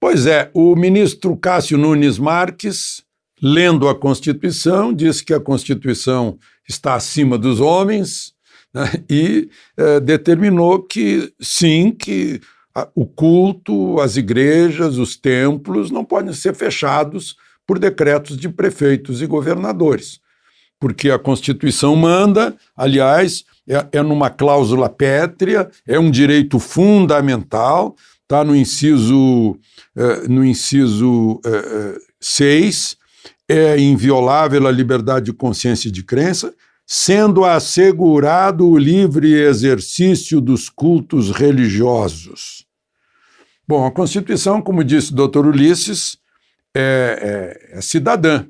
Pois é, o ministro Cássio Nunes Marques, lendo a Constituição, disse que a Constituição está acima dos homens, né, e determinou que, sim, que o culto, as igrejas, os templos não podem ser fechados por decretos de prefeitos e governadores, porque a Constituição manda, aliás, é numa cláusula pétrea, é um direito fundamental, está no inciso 6, é inviolável a liberdade de consciência e de crença, sendo assegurado o livre exercício dos cultos religiosos. Bom, a Constituição, como disse o Dr. Ulisses, é cidadã,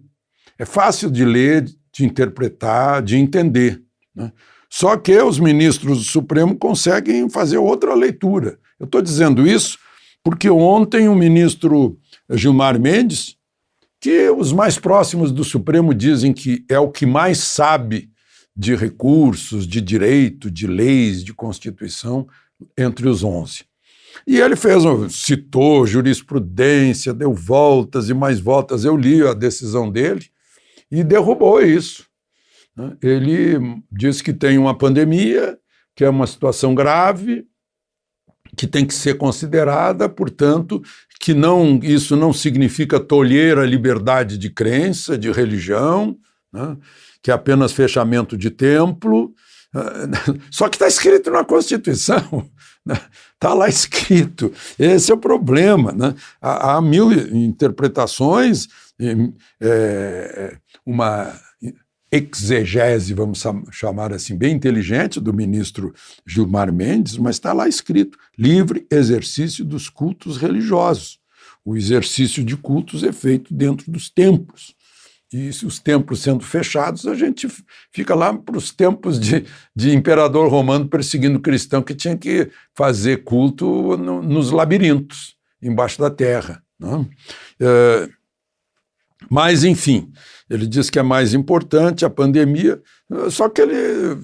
é fácil de ler, de interpretar, de entender, né? Só que os ministros do Supremo conseguem fazer outra leitura. Eu estou dizendo isso porque ontem o ministro Gilmar Mendes, que os mais próximos do Supremo dizem que é o que mais sabe de recursos, de direito, de leis, de Constituição, entre os 11. E ele citou jurisprudência, deu voltas e mais voltas, eu li a decisão dele e derrubou isso. Ele diz que tem uma pandemia, que é uma situação grave, que tem que ser considerada, portanto, que isso não significa tolher a liberdade de crença, de religião, né, que é apenas fechamento de templo. Só que está escrito na Constituição, está lá escrito. Esse é o problema, né? Há mil interpretações, uma exegese, vamos chamar assim, bem inteligente, do ministro Gilmar Mendes, mas está lá escrito: livre exercício dos cultos religiosos. O exercício de cultos é feito dentro dos templos. E se os templos sendo fechados, a gente fica lá para os tempos de imperador romano perseguindo cristão que tinha que fazer culto nos labirintos, embaixo da terra, né? Mas, enfim, ele diz que é mais importante a pandemia, só que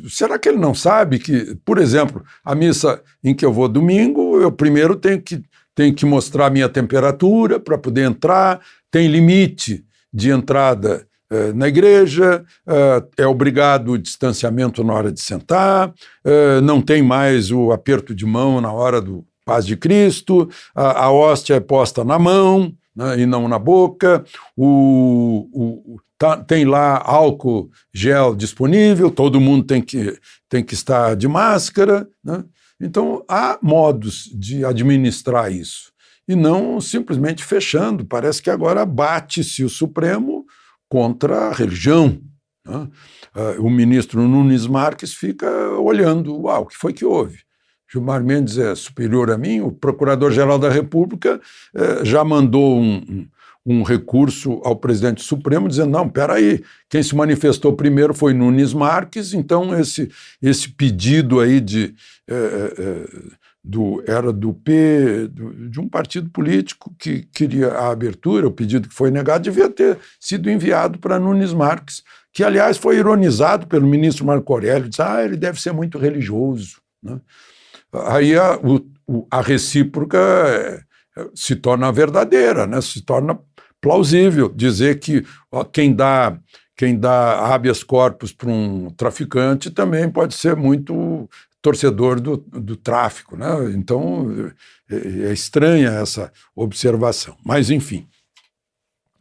será que ele não sabe que, por exemplo, a missa em que eu vou domingo, eu primeiro tenho que mostrar a minha temperatura para poder entrar, tem limite de entrada na igreja, é obrigado o distanciamento na hora de sentar, não tem mais o aperto de mão na hora do Paz de Cristo, a hóstia é posta na mão, né, e não na boca, tem lá álcool gel disponível, todo mundo tem que estar de máscara, né? Então há modos de administrar isso, e não simplesmente fechando. Parece que agora bate-se o Supremo contra a religião, né? O ministro Nunes Marques fica olhando, o que foi que houve? Gilmar Mendes é superior a mim? O Procurador-Geral da República já mandou um recurso ao presidente Supremo dizendo: não, peraí, quem se manifestou primeiro foi Nunes Marques, então esse pedido aí era de um partido político que queria a abertura, o pedido que foi negado devia ter sido enviado para Nunes Marques, que aliás foi ironizado pelo ministro Marco Aurélio, disse: ele deve ser muito religioso, né? Aí a recíproca se torna verdadeira, né? Se torna plausível dizer que quem dá habeas corpus para um traficante também pode ser muito torcedor do tráfico, né? Então é estranha essa observação. Mas, enfim,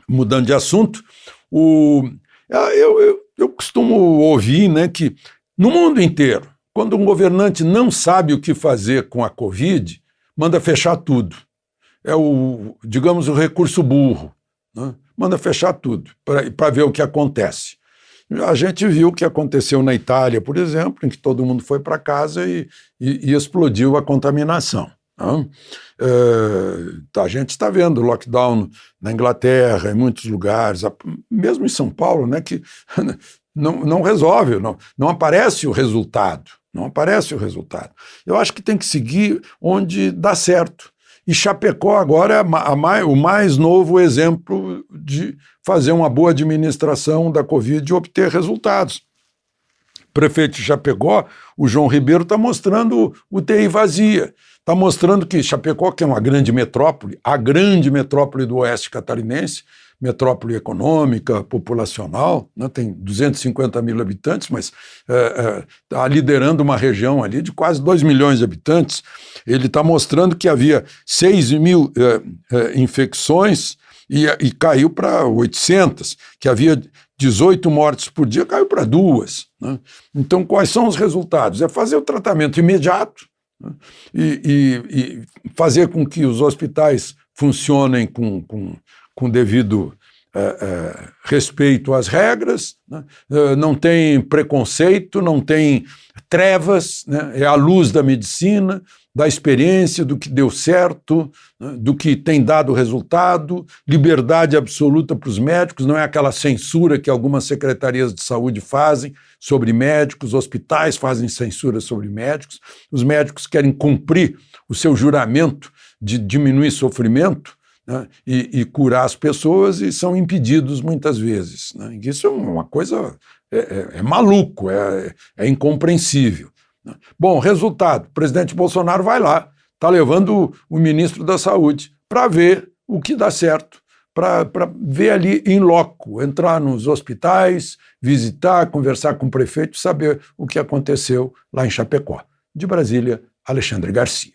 mudando de assunto, eu costumo ouvir, né, que no mundo inteiro, quando um governante não sabe o que fazer com a Covid, manda fechar tudo. É digamos, o recurso burro, né? Manda fechar tudo para ver o que acontece. A gente viu o que aconteceu na Itália, por exemplo, em que todo mundo foi para casa e explodiu a contaminação, né? A gente está vendo lockdown na Inglaterra, em muitos lugares, mesmo em São Paulo, né, que não resolve, não aparece o resultado. Não aparece o resultado. Eu acho que tem que seguir onde dá certo. E Chapecó agora é o mais novo exemplo de fazer uma boa administração da Covid e obter resultados. O prefeito de Chapecó, o João Ribeiro, está mostrando UTI vazia. está mostrando que Chapecó, que é uma grande metrópole, a grande metrópole do oeste catarinense, metrópole econômica, populacional, né, tem 250 mil habitantes, mas está liderando uma região ali de quase 2 milhões de habitantes. Ele está mostrando que havia 6 mil infecções e caiu para 800, que havia 18 mortes por dia, caiu para 2. Né? Então, quais são os resultados? É fazer o tratamento imediato, né? e fazer com que os hospitais funcionem com devido respeito às regras, né? Não tem preconceito, não tem trevas, né? É a luz da medicina, da experiência, do que deu certo, né? Do que tem dado resultado, liberdade absoluta para os médicos, não é aquela censura que algumas secretarias de saúde fazem sobre médicos, hospitais fazem censura sobre médicos, os médicos querem cumprir o seu juramento de diminuir sofrimento, né, e curar as pessoas, e são impedidos muitas vezes. Né? Isso é uma coisa, maluco, é incompreensível. Né? Bom, resultado, o presidente Bolsonaro vai lá, está levando o ministro da Saúde para ver o que dá certo, para ver ali em loco, entrar nos hospitais, visitar, conversar com o prefeito, saber o que aconteceu lá em Chapecó. De Brasília, Alexandre Garcia.